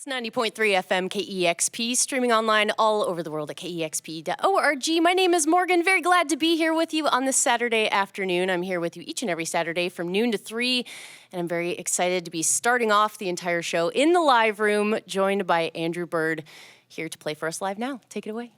It's 90.3 FM KEXP, streaming online all over the world at kexp.org. My name is Morgan. Very glad to be here with you on this Saturday afternoon. I'm here with you each and every Saturday from noon to 3, and I'm very excited to be starting off the entire show in the live room, joined by Andrew Bird, here to play for us live now. Take it away.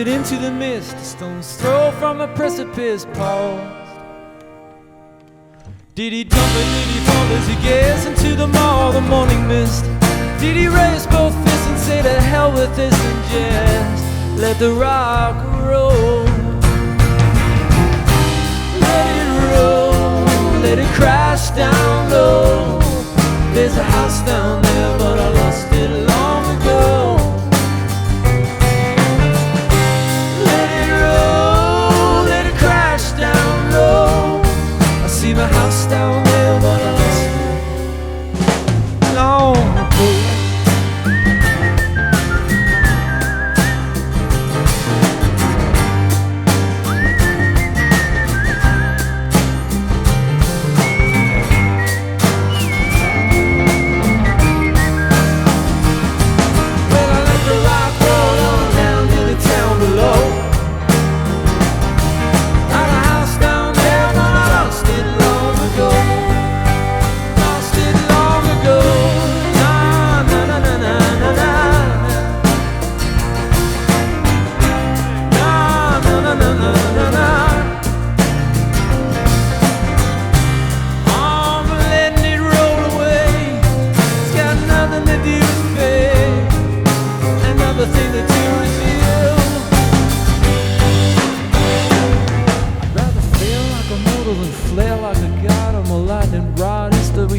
Into the mist, a stone's throw from a precipice paused. Did he jump or did he fall as he gazed into the morning mist? Did he raise both fists and say to hell with this and just let the rock roll? Let it roll, let it crash down low. There's a house down there but I lost it long ago. See my house down there, but I lost it long ago. Well, I let the rock roll on down to the town below.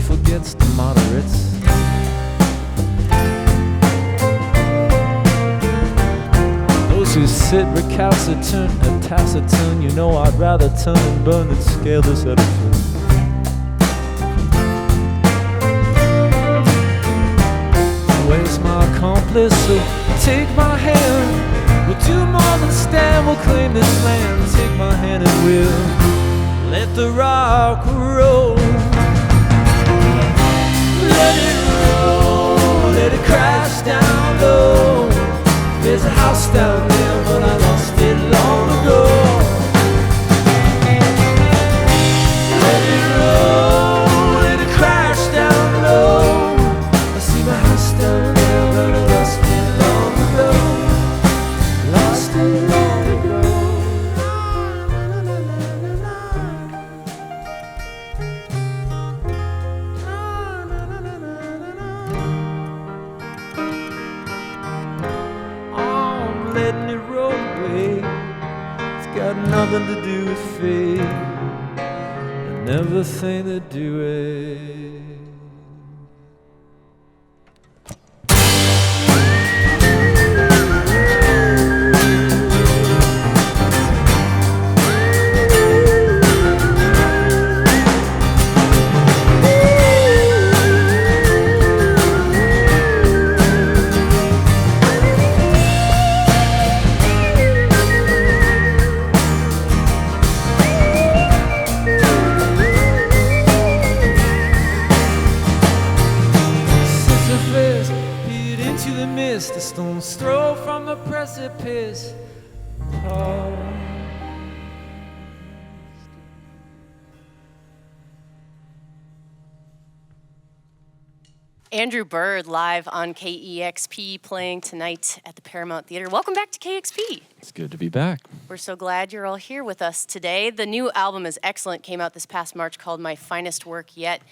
Forgets the moderates. Those who sit recalcitrant and taciturn, you know I'd rather turn and burn than scale this edifice. Where's my accomplice? So take my hand stand, we'll claim this land. Take my hand and we'll let the rock roll. Let it roll, let it crash down low. There's a house down there, but I lost it long ago. Let it roll, let it crash down low. I see my house down there, but I lost it long ago. Lost it long ago. I'm letting it roll away. It's got nothing to do with fate. I never think to do it. Sisyphus peered into the mist, a stone's throw from the precipice. Paused. Andrew Bird live on KEXP playing tonight at the Paramount Theater. Welcome back to KEXP. It's good to be back. We're so glad you're all here with us today. The new album is excellent, came out this past March, called My Finest Work Yet.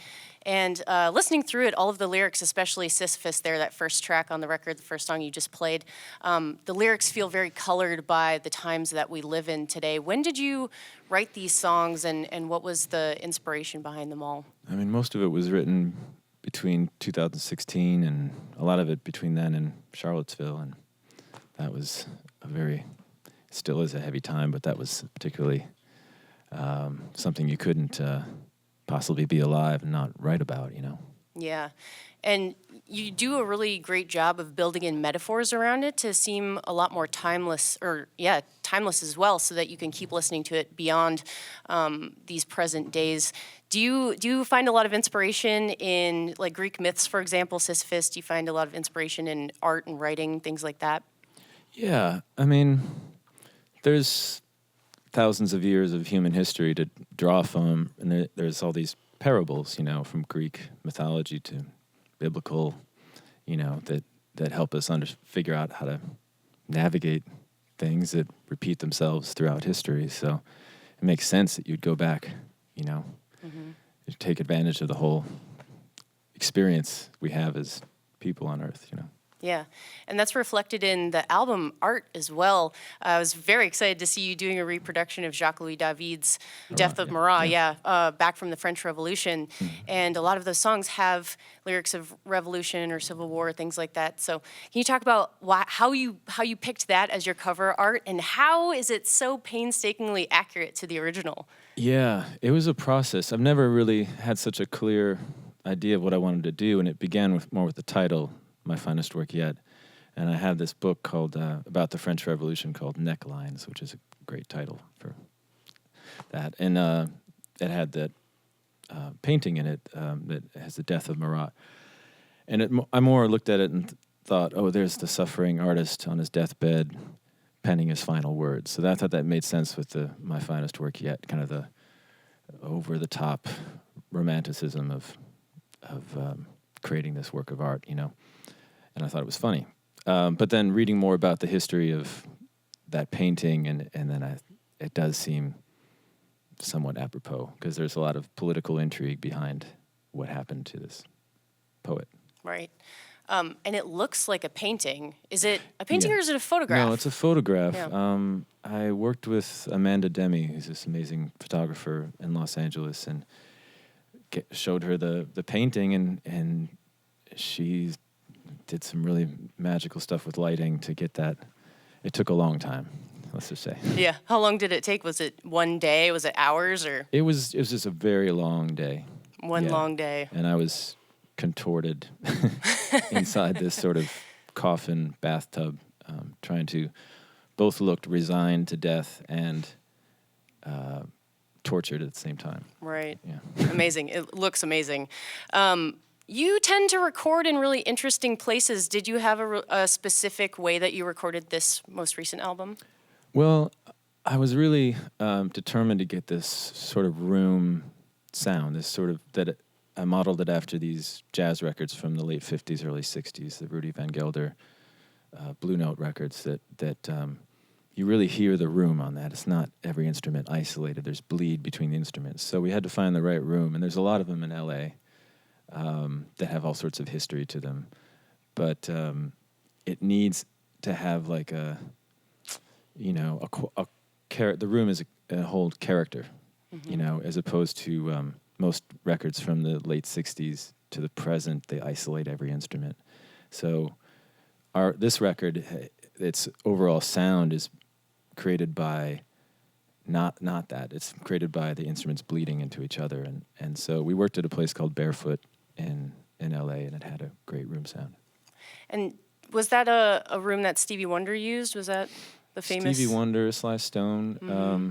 And listening through it, all of the lyrics, especially Sisyphus there, that first track on the record, the first song you just played, the lyrics feel very colored by the times that we live in today. When did you write these songs, and what was the inspiration behind them all? I mean, most of it was written between 2016 and a lot of it between then and Charlottesville. And that was still is a heavy time, but that was particularly something you couldn't possibly be alive and not write about, you know? Yeah. And you do a really great job of building in metaphors around it to seem a lot more timeless, timeless as well, so that you can keep listening to it beyond these present days. Do you find a lot of inspiration in, like, Greek myths, for example, Sisyphus? Do you find a lot of inspiration in art and writing, things like that? Yeah, I mean, there's thousands of years of human history to draw from, and there's all these parables, you know, from Greek mythology to biblical, you know, that help us figure out how to navigate things that repeat themselves throughout history. So it makes sense that you'd go back, you know, take advantage of the whole experience we have as people on Earth, you know. Yeah, and that's reflected in the album art as well. I was very excited to see you doing a reproduction of Jacques-Louis David's Death of Marat, back from the French Revolution. And a lot of those songs have lyrics of revolution or civil war, things like that. So can you talk about how you picked that as your cover art, and how is it so painstakingly accurate to the original? Yeah, it was a process. I've never really had such a clear idea of what I wanted to do, and it began more with the title, My Finest Work Yet. And I have this book called about the French Revolution called Necklines, which is a great title for that. And it had that painting in it that has the death of Marat. And I more looked at it and thought, oh, there's the suffering artist on his deathbed penning his final words. So I thought that made sense with the My Finest Work Yet, kind of the over-the-top romanticism of creating this work of art, you know. And I thought it was funny. But then reading more about the history of that painting, and then it does seem somewhat apropos, because there's a lot of political intrigue behind what happened to this poet. Right. And it looks like a painting. Is it a painting or is it a photograph? No, it's a photograph. Yeah. I worked with Amanda Demi, who's this amazing photographer in Los Angeles, and showed her the painting, and she did some really magical stuff with lighting to get that. It took a long time, let's just say. Yeah. How long did it take? Was it one day? Was it hours? Or It was just a very long day. one long day? And I was contorted inside this sort of coffin bathtub, trying to both looked resigned to death and tortured at the same time. Right. Yeah. Amazing. It looks amazing. You tend to record in really interesting places. Did you have a specific way that you recorded this most recent album? Well, I was really determined to get this sort of room sound, this sort of that I modeled it after these jazz records from the late 50s, early 60s, the Rudy Van Gelder Blue Note records that you really hear the room on that. It's not every instrument isolated. There's bleed between the instruments. So we had to find the right room, and there's a lot of them in LA that have all sorts of history to them. But it needs to have like the room is a whole character, as opposed to most records from the late 60s to the present, they isolate every instrument. So this record, its overall sound is created by not that. It's created by the instruments bleeding into each other. And so we worked at a place called Barefoot in LA, and it had a great room sound. And was that a room that Stevie Wonder used? Was that the famous... Stevie Wonder, Sly Stone. Mm-hmm.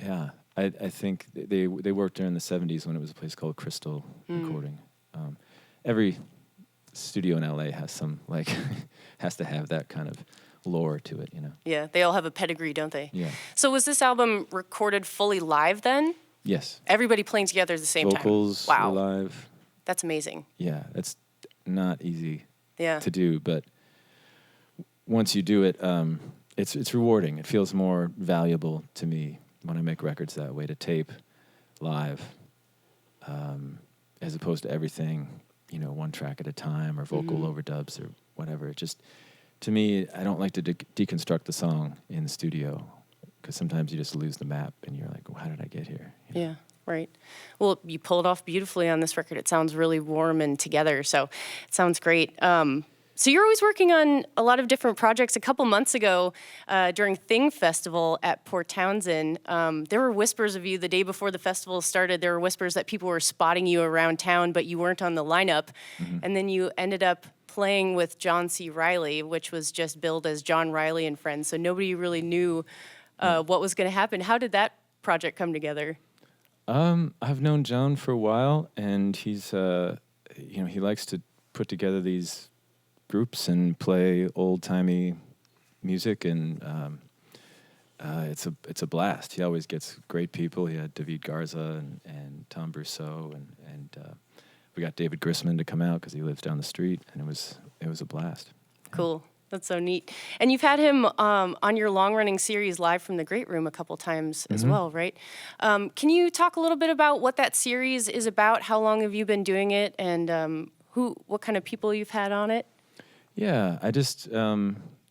Yeah. I think they worked there in the 70s when it was a place called Crystal Recording. Every studio in LA has has to have that kind of lore to it, Yeah, they all have a pedigree, don't they? Yeah. So was this album recorded fully live then? Yes. Everybody playing together at the same Vocals time? Wow. were live. That's amazing. Yeah, that's not easy to do, but once you do it, it's rewarding. It feels more valuable to me when I make records that way, to tape live, as opposed to everything, one track at a time or vocal overdubs or whatever. It just, to me, I don't like to deconstruct the song in the studio, because sometimes you just lose the map and you're like, well, how did I get here? Yeah, right. Well, you pull it off beautifully on this record. It sounds really warm and together, so it sounds great. So you're always working on a lot of different projects. A couple months ago, during Thing Festival at Port Townsend, there were whispers of you the day before the festival started. There were whispers that people were spotting you around town, but you weren't on the lineup. Mm-hmm. And then you ended up playing with John C. Reilly, which was just billed as John Reilly and Friends. So nobody really knew what was going to happen. How did that project come together? I've known John for a while, and he's, he likes to put together these groups and play old-timey music, and it's a blast. He always gets great people. He had David Garza and Tom Brousseau, and we got David Grisman to come out because he lives down the street, and it was a blast. Cool. That's so neat. And you've had him on your long-running series, Live from the Great Room, a couple times as well, right? Can you talk a little bit about what that series is about? How long have you been doing it, and what kind of people you've had on it? Yeah, I just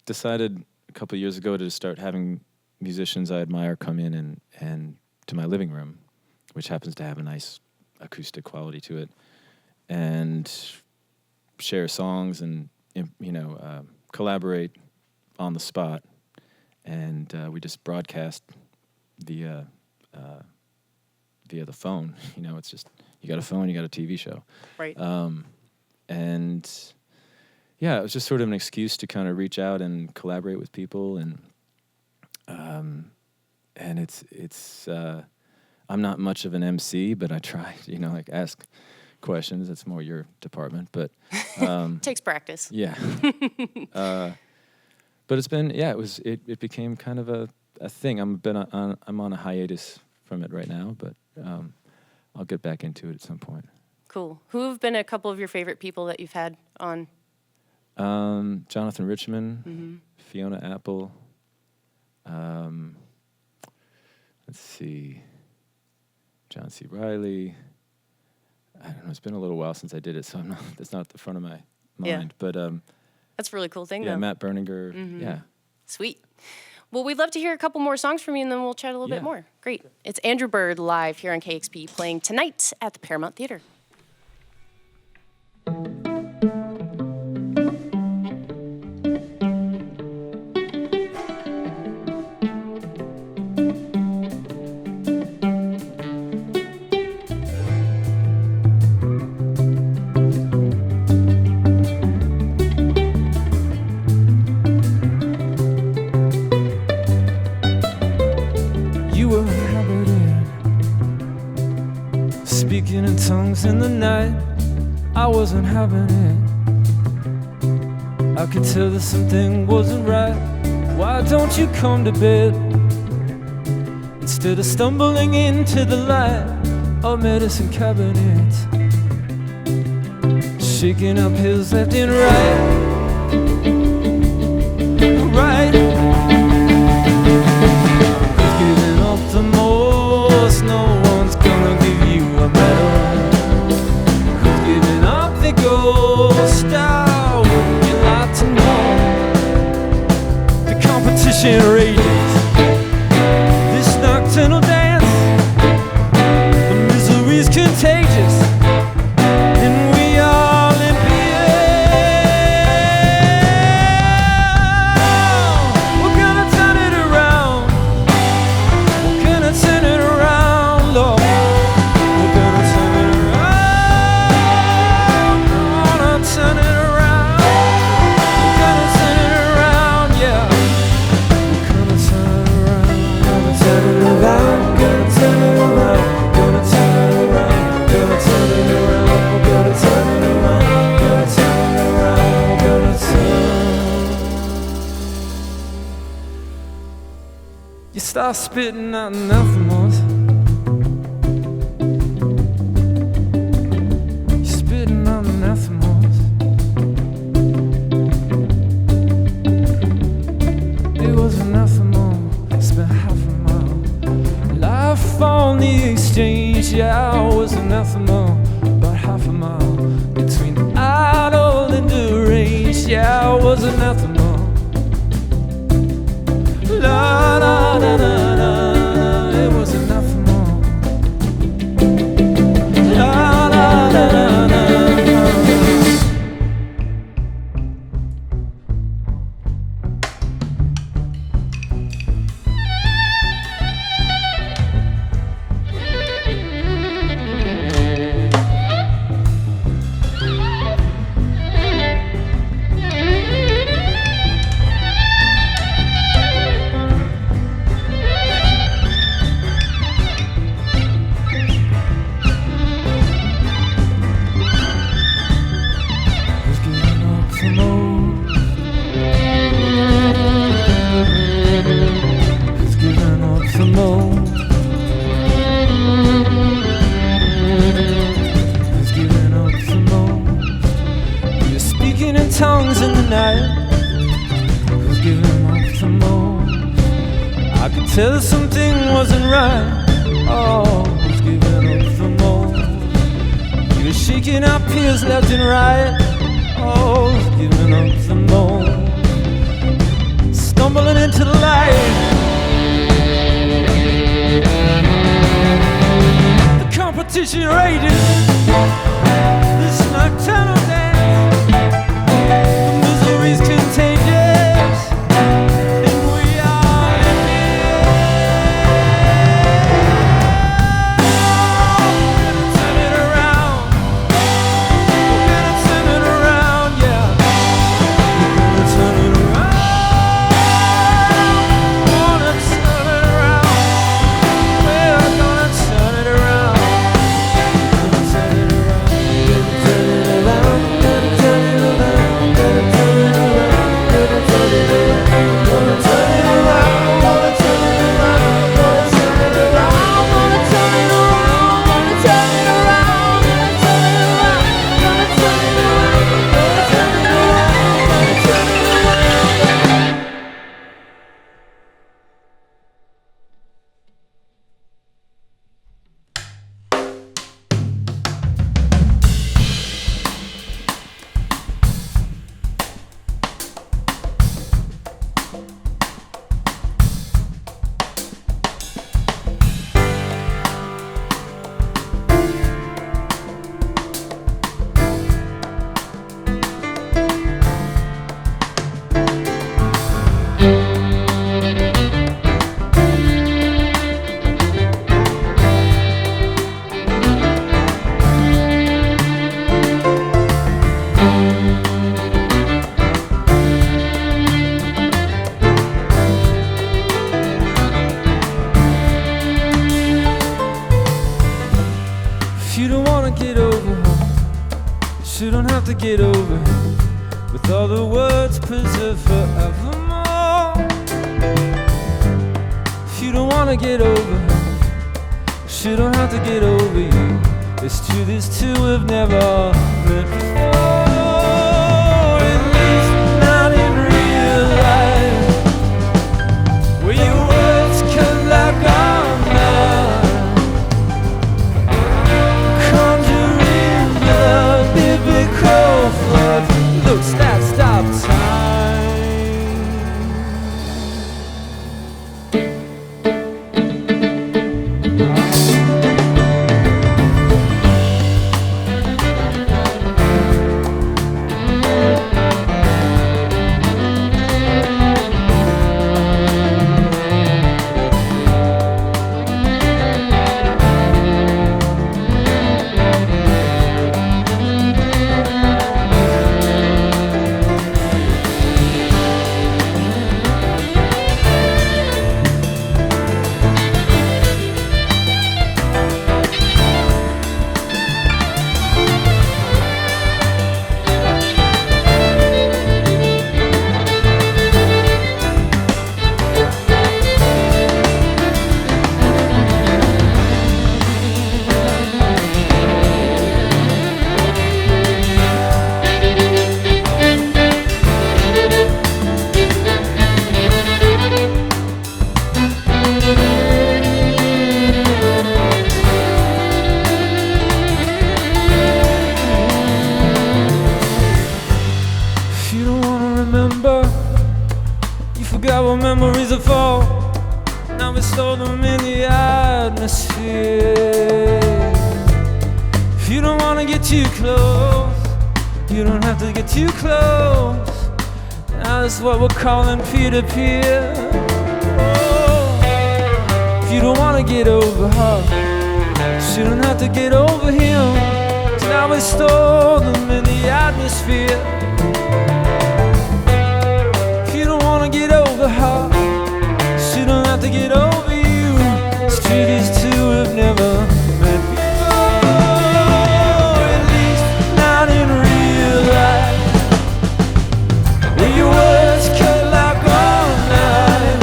decided a couple of years ago to start having musicians I admire come in and to my living room, which happens to have a nice acoustic quality to it, and share songs and collaborate on the spot. And we just broadcast via the phone. It's just, you got a phone, you got a TV show. Right. And yeah, it was just sort of an excuse to kind of reach out and collaborate with people, and it's I'm not much of an MC, but I try, ask questions. It's more your department, but takes practice. Yeah. But it's been, it became kind of a thing. I'm on a hiatus from it right now, but I'll get back into it at some point. Cool. Who have been a couple of your favorite people that you've had on? Jonathan Richman, Fiona Apple. Let's see, John C. Reilly. I don't know. It's been a little while since I did it, so it's not at the front of my mind. But that's a really cool thing, though. though. Matt Berninger. Mm-hmm. Yeah. Sweet. Well, we'd love to hear a couple more songs from you, and then we'll chat a little bit more. Great. It's Andrew Bird live here on KEXP, playing tonight at the Paramount Theater. speaking in tongues in the night. I wasn't having it. I could tell that something wasn't right. Why don't you come to bed? Instead of stumbling into the light of medicine cabinets, shaking up pills left and right. Right. Who's giving up the most? No one's gonna give you a medal. Who's giving up the ghost? Oh, wouldn't you like to know? The competition rages, this nocturnal dance, the misery's contagious, and we are Olympians. We're gonna turn it around. We're gonna turn it around, Lord. We're gonna turn it around. We're gonna turn it around. We're gonna turn it around, yeah. We're gonna turn it around. Gonna turn it around. Gonna turn it around. Gonna turn it around. Gonna turn it around. We're gonna turn it around. Gonna turn it around. We're gonna turn. You start spitting out anathemas. You're spitting out anathemas. It was anathema. Spent half a mile. Life on the exchange, yeah, it was anathema. About half a mile between idle and deranged, yeah, it was anathema. La la la la la, it was anathema. La la la la la. Who's giving up the most? Who's giving up the most? Who's giving up the most? You're speaking in tongues in the night. Who's giving up the most? I could tell that something wasn't right. Oh, who's giving up the most? You were shaking up pills left and right. Oh, who's giving up the most? Stumbling into the light. The competition rages, this nocturnal dance, the misery's contagious, and we are Olympians. We're gonna turn it around. We're gonna turn it around, yeah. We're gonna turn it around. We're gonna turn it around. We're gonna turn it around. Gonna turn it around. Gonna turn it around. to get over him with all the words preserved forevermore. If you don't wanna get over him, she don't have to get over you. It's true, these two have never met before. At least not in real life, where your words cut like iron, conjuring blood, vivid cold flood, looks that stop time. Memories are fall, now we store them in the atmosphere. If you don't wanna get too close, you don't have to get too close. Now that's what we're calling peer-to-peer. Oh, if you don't wanna get over her, she don't have to get over him. Now we store them in the atmosphere. Get over her, she don't have to get over you. It's true, these two have never met before. At least not in real life, where your words cut like iron,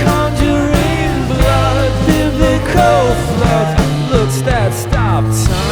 conjuring blood, vivid cold flood, looks that stop time.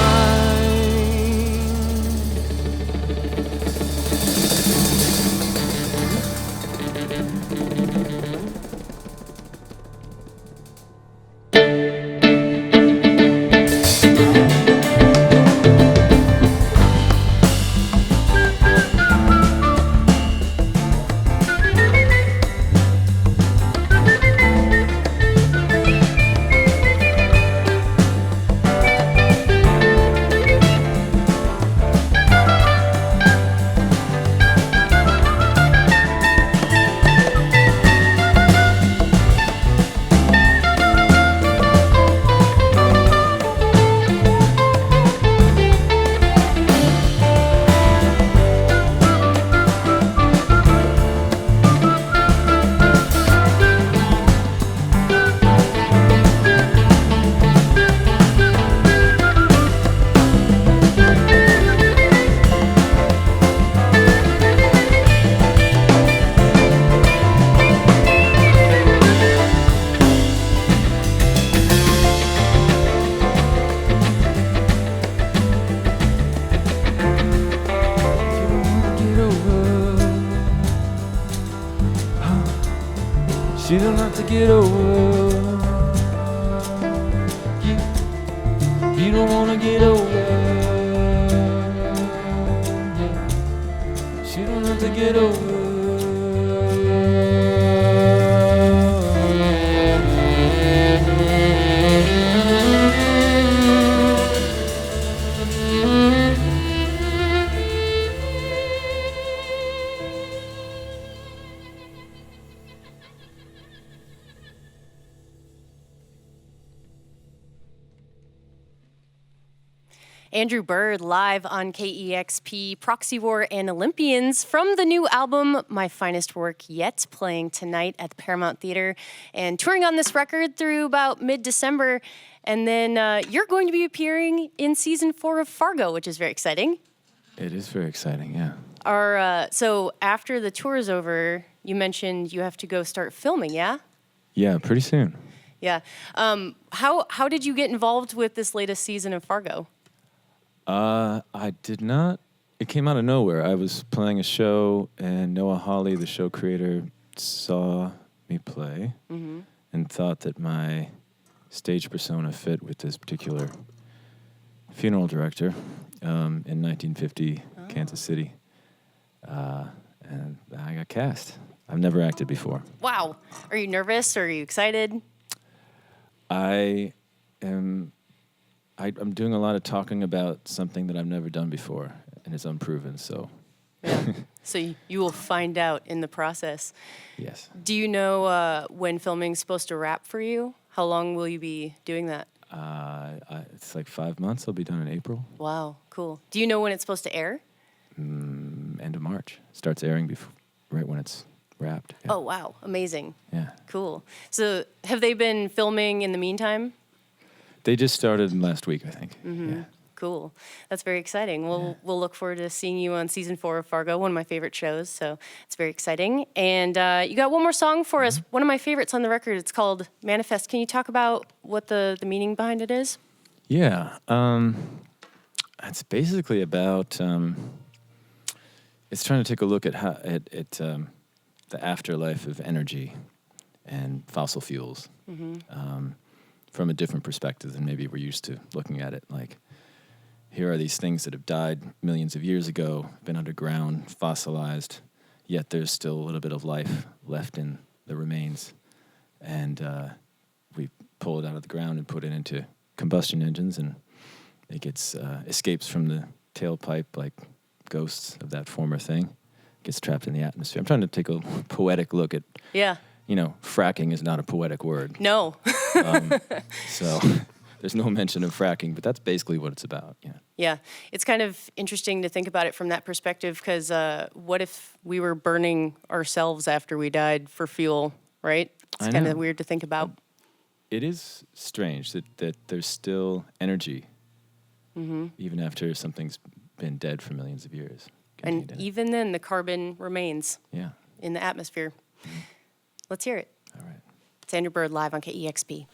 She don't have to get over. You don't wanna get over. She don't have to get over. Andrew Bird live on KEXP, Proxy War and Olympians from the new album, My Finest Work Yet, playing tonight at the Paramount Theater and touring on this record through about mid-December. And then you're going to be appearing in season 4 of Fargo, which is very exciting. It is very exciting, yeah. So after the tour is over, you mentioned you have to go start filming, yeah? Yeah, pretty soon. Yeah. How did you get involved with this latest season of Fargo? I did not. It came out of nowhere. I was playing a show, and Noah Hawley, the show creator, saw me play and thought that my stage persona fit with this particular funeral director in 1950 Kansas City. And I got cast. I've never acted before. Wow. Are you nervous or are you excited? I'm doing a lot of talking about something that I've never done before, and it's unproven, so. Yeah. So you will find out in the process. Yes. Do you know when filming's supposed to wrap for you? How long will you be doing that? It's like 5 months. I'll be done in April. Wow, cool. Do you know when it's supposed to air? End of March. Starts airing right when it's wrapped. Yeah. Oh, wow. Amazing. Yeah. Cool. So have they been filming in the meantime? They just started last week, I think. Yeah. Cool. That's very exciting. We'll look forward to seeing you on season 4 of Fargo, one of my favorite shows. So it's very exciting. And you got one more song for us. One of my favorites on the record. It's called Manifest. Can you talk about what the meaning behind it is? Yeah. It's basically about. It's trying to take a look at how the afterlife of energy and fossil fuels from a different perspective than maybe we're used to looking at it. Like, here are these things that have died millions of years ago, been underground, fossilized, yet there's still a little bit of life left in the remains. And we pull it out of the ground and put it into combustion engines, and it gets escapes from the tailpipe like ghosts of that former thing, gets trapped in the atmosphere. I'm trying to take a poetic look at, fracking is not a poetic word. No. So there's no mention of fracking, but that's basically what it's about. Yeah. Yeah. It's kind of interesting to think about it from that perspective, because what if we were burning ourselves after we died for fuel, right? It's kind of weird to think about. It is strange that there's still energy, even after something's been dead for millions of years. And even then, the carbon remains in the atmosphere. Let's hear it. All right. It's Andrew Bird live on KEXP.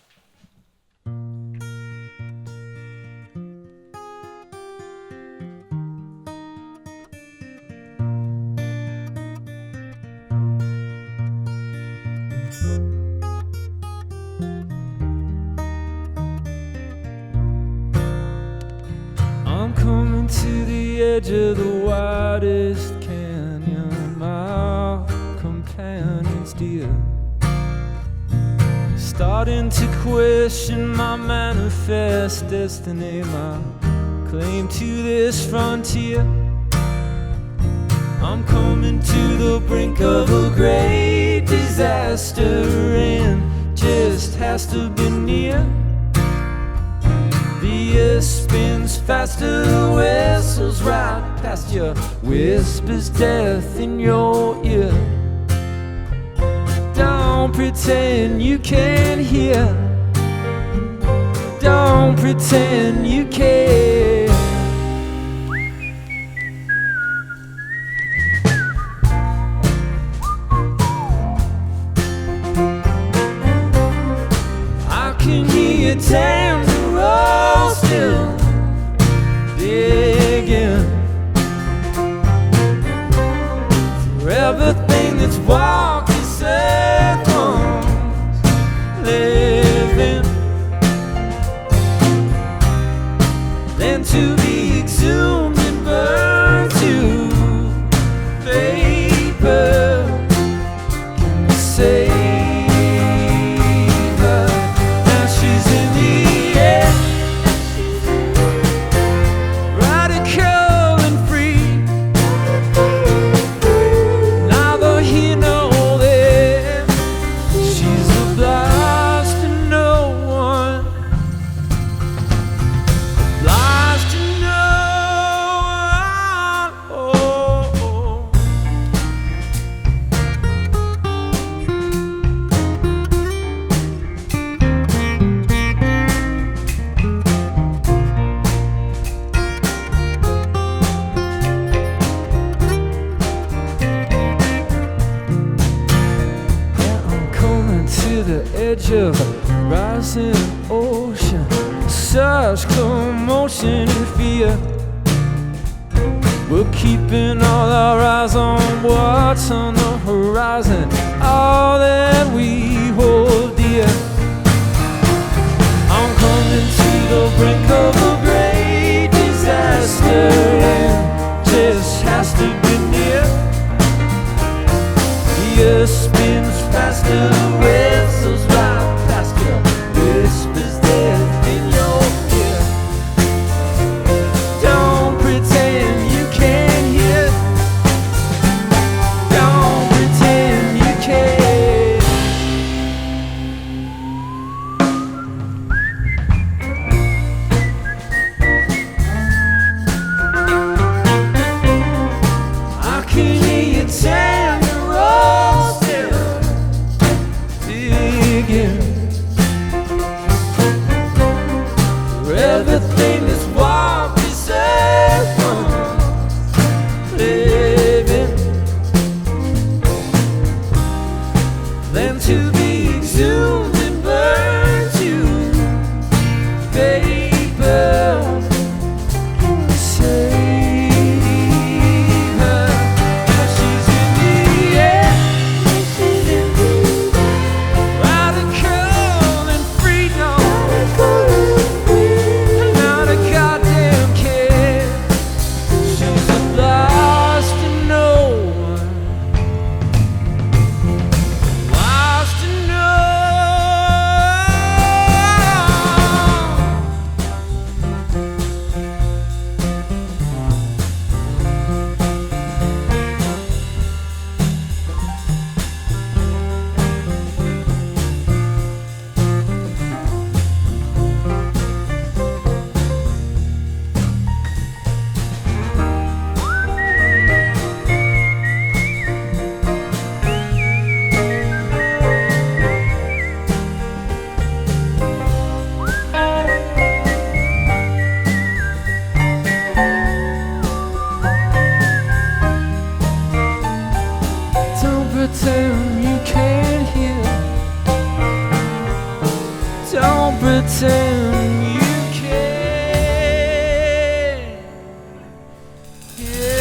I'm coming to the edge of the widest canyon, my companion's dear. Starting to question my manifest destiny, my claim to this frontier. I'm coming to the brink of a great disaster, and just has to be near. The earth spins faster, the whistles right past you, whispers death in your ear. Don't pretend you can't hear, don't pretend you care. I can hear you down the road still digging for everything that's walking circles, living, then to be exhumed and burned to vapor. Can you say? Radical and free. Neither here nor the edge of a rising ocean. Such commotion and fear. We're keeping all our eyes on what's on the horizon, all that we hold dear. I'm coming to the brink of a great disaster, and just has to be near. The earth spins faster, whistles right past you, whispers death in your ear. Don't pretend you can't hear. Don't pretend you can't. I can hear you tell your rolls still digging for everything that's walked this earth from living, then to be exhumed and burned to vapor. Save her, now she's in the air, radical and freedom, not a goddamn care. She's lost to no one, lost to no. Don't pretend you can't hear. Don't pretend you can't hear.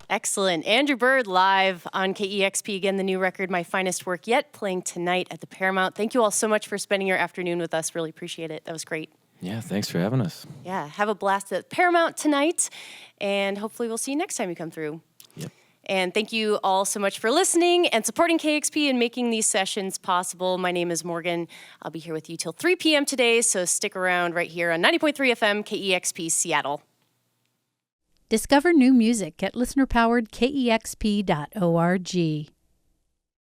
Excellent. Andrew Bird live on KEXP. Again, the new record, My Finest Work Yet, playing tonight at the Paramount. Thank you all so much for spending your afternoon with us. Really appreciate it. That was great. Yeah, thanks for having us. Yeah, have a blast at Paramount tonight, and hopefully we'll see you next time you come through. Yep. And thank you all so much for listening and supporting KEXP and making these sessions possible. My name is Morgan. I'll be here with you till 3 p.m. today, so stick around right here on 90.3 FM, KEXP Seattle. Discover new music at listener-powered KEXP.org.